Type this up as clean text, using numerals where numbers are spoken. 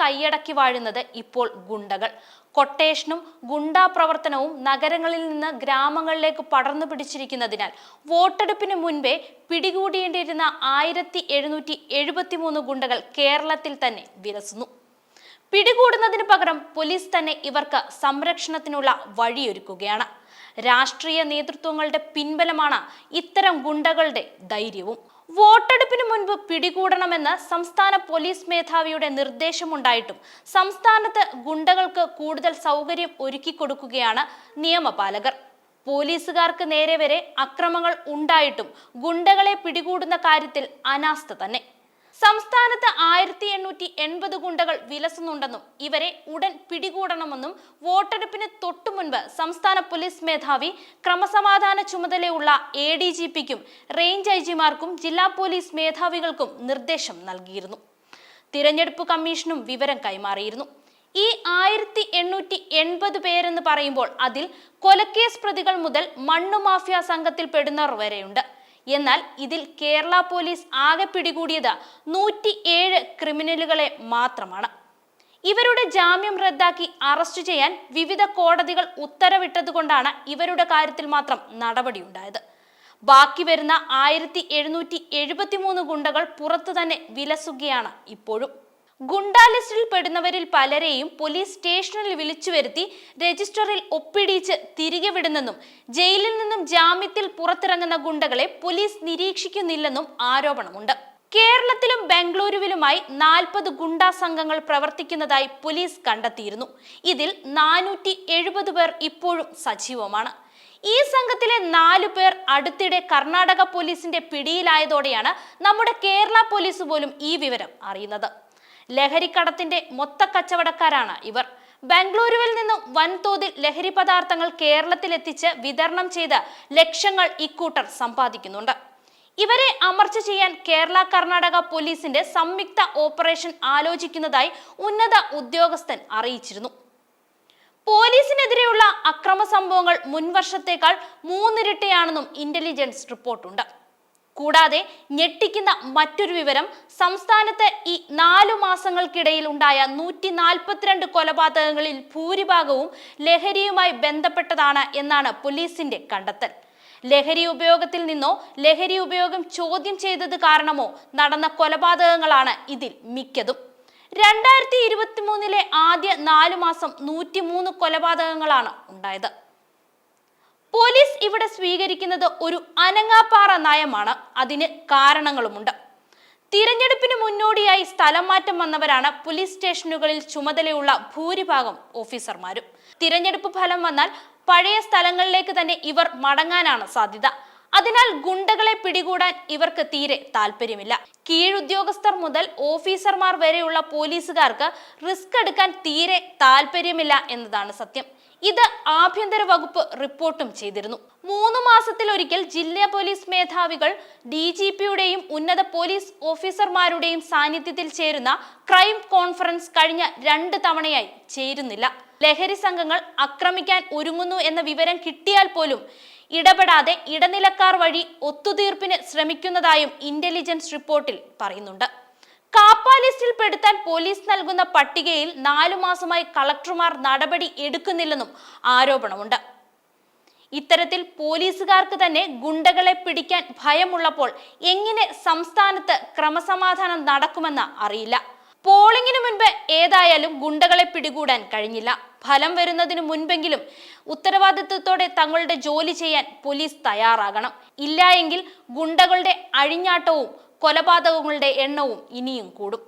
കൈയടക്കി വാഴുന്നത് ഇപ്പോൾ ഗുണ്ടകൾ. കൊട്ടേഷനും ഗുണ്ടാ പ്രവർത്തനവും നഗരങ്ങളിൽ നിന്ന് ഗ്രാമങ്ങളിലേക്ക് പടർന്നു പിടിച്ചിരിക്കുന്നതിനാൽ വോട്ടെടുപ്പിന് മുൻപേ പിടികൂടേണ്ടിയിരുന്ന 1773 ഗുണ്ടകൾ കേരളത്തിൽ തന്നെ വിലസുന്നു. പിടികൂടുന്നതിന് പകരം പോലീസ് തന്നെ ഇവർക്ക് സംരക്ഷണത്തിനുള്ള വഴിയൊരുക്കുകയാണ്. രാഷ്ട്രീയ നേതൃത്വങ്ങളുടെ പിൻബലമാണ് ഇത്തരം ഗുണ്ടകളുടെ ധൈര്യവും. വോട്ടെടുപ്പിന് മുൻപ് പിടികൂടണമെന്ന് സംസ്ഥാന പോലീസ് മേധാവിയുടെ നിർദ്ദേശമുണ്ടായിട്ടും സംസ്ഥാനത്ത് ഗുണ്ടകൾക്ക് കൂടുതൽ സൗകര്യം ഒരുക്കി കൊടുക്കുകയാണ് നിയമപാലകർ. പോലീസുകാർക്ക് നേരെ വരെ അക്രമങ്ങൾ ഉണ്ടായിട്ടും ഗുണ്ടകളെ പിടികൂടുന്ന കാര്യത്തിൽ അനാസ്ഥ തന്നെ. സംസ്ഥാനത്ത് 1880 ഗുണ്ടകൾ വിലസുന്നുണ്ടെന്നും ഇവരെ ഉടൻ പിടികൂടണമെന്നും വോട്ടെടുപ്പിന് തൊട്ടു മുൻപ് സംസ്ഥാന പോലീസ് മേധാവി ക്രമസമാധാന ചുമതലയുള്ള ADGPക്കും റേഞ്ച് IGമാർക്കും ജില്ലാ പോലീസ് മേധാവികൾക്കും നിർദ്ദേശം നൽകിയിരുന്നു. തിരഞ്ഞെടുപ്പ് കമ്മീഷനും വിവരം കൈമാറിയിരുന്നു. ഈ 1880 പേരെന്ന് പറയുമ്പോൾ അതിൽ കൊലക്കേസ് പ്രതികൾ മുതൽ മണ്ണുമാഫിയ സംഘത്തിൽ പെടുന്നവർ വരെയുണ്ട്. എന്നാൽ ഇതിൽ കേരള പോലീസ് ആകെ പിടികൂടിയത് 107 ക്രിമിനലുകളെ മാത്രമാണ്. ഇവരുടെ ജാമ്യം റദ്ദാക്കി അറസ്റ്റ് ചെയ്യാൻ വിവിധ കോടതികൾ ഉത്തരവിട്ടതുകൊണ്ടാണ് ഇവരുടെ കാര്യത്തിൽ മാത്രം നടപടിയുണ്ടായത്. ബാക്കി വരുന്ന 1773 ഗുണ്ടകൾ പുറത്തു തന്നെ വിലസുകയാണ് ഇപ്പോഴും. ഗുണ്ടാ ലിസ്റ്റിൽ പെടുന്നവരിൽ പലരെയും പോലീസ് സ്റ്റേഷനിൽ വിളിച്ചു വരുത്തി രജിസ്റ്ററിൽ ഒപ്പിടിച്ച് തിരികെ വിടുന്നെന്നും ജയിലിൽ നിന്നും ജാമ്യത്തിൽ പുറത്തിറങ്ങുന്ന ഗുണ്ടകളെ പോലീസ് നിരീക്ഷിക്കുന്നില്ലെന്നും ആരോപണമുണ്ട്. കേരളത്തിലും ബംഗളൂരുവിലുമായി 40 ഗുണ്ടാ സംഘങ്ങൾ പ്രവർത്തിക്കുന്നതായി പോലീസ് കണ്ടെത്തിയിരുന്നു. ഇതിൽ 470 പേർ ഇപ്പോഴും സജീവമാണ്. ഈ സംഘത്തിലെ 4 പേർ അടുത്തിടെ കർണാടക പോലീസിന്റെ പിടിയിലായതോടെയാണ് നമ്മുടെ കേരള പോലീസ് പോലും ഈ വിവരം അറിയുന്നത്. ലഹരിക്കടത്തിന്റെ മൊത്ത കച്ചവടക്കാരാണ് ഇവർ. ബംഗളൂരുവിൽ നിന്നും വൻതോതിൽ ലഹരി പദാർത്ഥങ്ങൾ കേരളത്തിൽ എത്തിച്ച് വിതരണം ചെയ്ത് ലക്ഷങ്ങൾ ഇക്കൂട്ടർ സമ്പാദിക്കുന്നുണ്ട്. ഇവരെ അമർച്ച ചെയ്യാൻ കേരള കർണാടക പോലീസിന്റെ സംയുക്ത ഓപ്പറേഷൻ ആലോചിക്കുന്നതായി ഉന്നത ഉദ്യോഗസ്ഥൻ അറിയിച്ചിരുന്നു. പോലീസിനെതിരെയുള്ള അക്രമ സംഭവങ്ങൾ മുൻവർഷത്തേക്കാൾ 3 ഇരട്ടിയാണെന്നും ഇന്റലിജൻസ് റിപ്പോർട്ടുണ്ട്. കൂടാതെ ഞെട്ടിക്കുന്ന മറ്റൊരു വിവരം, സംസ്ഥാനത്ത് ഈ 4 മാസങ്ങൾക്കിടയിൽ ഉണ്ടായ 142 കൊലപാതകങ്ങളിൽ ഭൂരിഭാഗവും ലഹരിയുമായി ബന്ധപ്പെട്ടതാണ് എന്നാണ് പോലീസിന്റെ കണ്ടെത്തൽ. ലഹരി ഉപയോഗത്തിൽ നിന്നോ ലഹരി ഉപയോഗം ചോദ്യം ചെയ്തത് കാരണമോ നടന്ന കൊലപാതകങ്ങളാണ് ഇതിൽ മിക്കതും. 2023 ആദ്യ 4 മാസം 103 കൊലപാതകങ്ങളാണ് ഉണ്ടായത്. പോലീസ് ഇവിടെ സ്വീകരിക്കുന്നത് ഒരു അനങ്ങാപ്പാറ നയമാണ്. അതിന് കാരണങ്ങളുമുണ്ട്. തിരഞ്ഞെടുപ്പിന് മുന്നോടിയായി സ്ഥലം മാറ്റം വന്നവരാണ് പോലീസ് സ്റ്റേഷനുകളിൽ ചുമതലയുള്ള ഭൂരിഭാഗം ഓഫീസർമാരും. തിരഞ്ഞെടുപ്പ് ഫലം വന്നാൽ പഴയ സ്ഥലങ്ങളിലേക്ക് തന്നെ ഇവർ മടങ്ങാനാണ് സാധ്യത. അതിനാൽ ഗുണ്ടകളെ പിടികൂടാൻ ഇവർക്ക് തീരെ താല്പര്യമില്ല. കീഴുദ്യോഗസ്ഥർ മുതൽ ഓഫീസർമാർ വരെയുള്ള പോലീസുകാർക്ക് റിസ്ക് എടുക്കാൻ തീരെ താല്പര്യമില്ല എന്നതാണ് സത്യം. ഇത് ആഭ്യന്തര വകുപ്പ് റിപ്പോർട്ടും ചെയ്തിരുന്നു. 3 മാസത്തിലൊരിക്കൽ ജില്ലാ പോലീസ് മേധാവികൾ DGPയുടെയും ഉന്നത പോലീസ് ഓഫീസർമാരുടെയും സാന്നിധ്യത്തിൽ ചേരുന്ന ക്രൈം കോൺഫറൻസ് കഴിഞ്ഞ 2 തവണയായി ചേരുന്നില്ല. ലഹരി സംഘങ്ങൾ ആക്രമിക്കാൻ ഒരുങ്ങുന്നു എന്ന വിവരം കിട്ടിയാൽ പോലും ഇടപെടാതെ ഇടനിലക്കാർ വഴി ഒത്തുതീർപ്പിന് ശ്രമിക്കുന്നതായും ഇന്റലിജൻസ് റിപ്പോർട്ടിൽ പറയുന്നുണ്ട്. കാപ്പ ലിസ്റ്റിൽ പെടുത്താൻ പോലീസ് നൽകുന്ന പട്ടികയിൽ 4 മാസമായി കളക്ടർമാർ നടപടി എടുക്കുന്നില്ലെന്നും ആരോപണമുണ്ട്. ഇത്തരത്തിൽ പോലീസുകാർക്ക് തന്നെ ഗുണ്ടകളെ പിടിക്കാൻ ഭയമുള്ളപ്പോൾ എങ്ങനെ സംസ്ഥാനത്ത് ക്രമസമാധാനം നടക്കുമെന്ന് അറിയില്ല. പോളിംഗിന് മുൻപ് ഏതായാലും ഗുണ്ടകളെ പിടികൂടാൻ കഴിഞ്ഞില്ല. ഫലം വരുന്നതിന് മുൻപെങ്കിലും ഉത്തരവാദിത്വത്തോടെ തങ്ങളുടെ ജോലി ചെയ്യാൻ പോലീസ് തയ്യാറാകണം. ഇല്ല എങ്കിൽ ഗുണ്ടകളുടെ അഴിഞ്ഞാട്ടവും കൊലപാതകങ്ങളുടെ എണ്ണവും ഇനിയും കൂടും.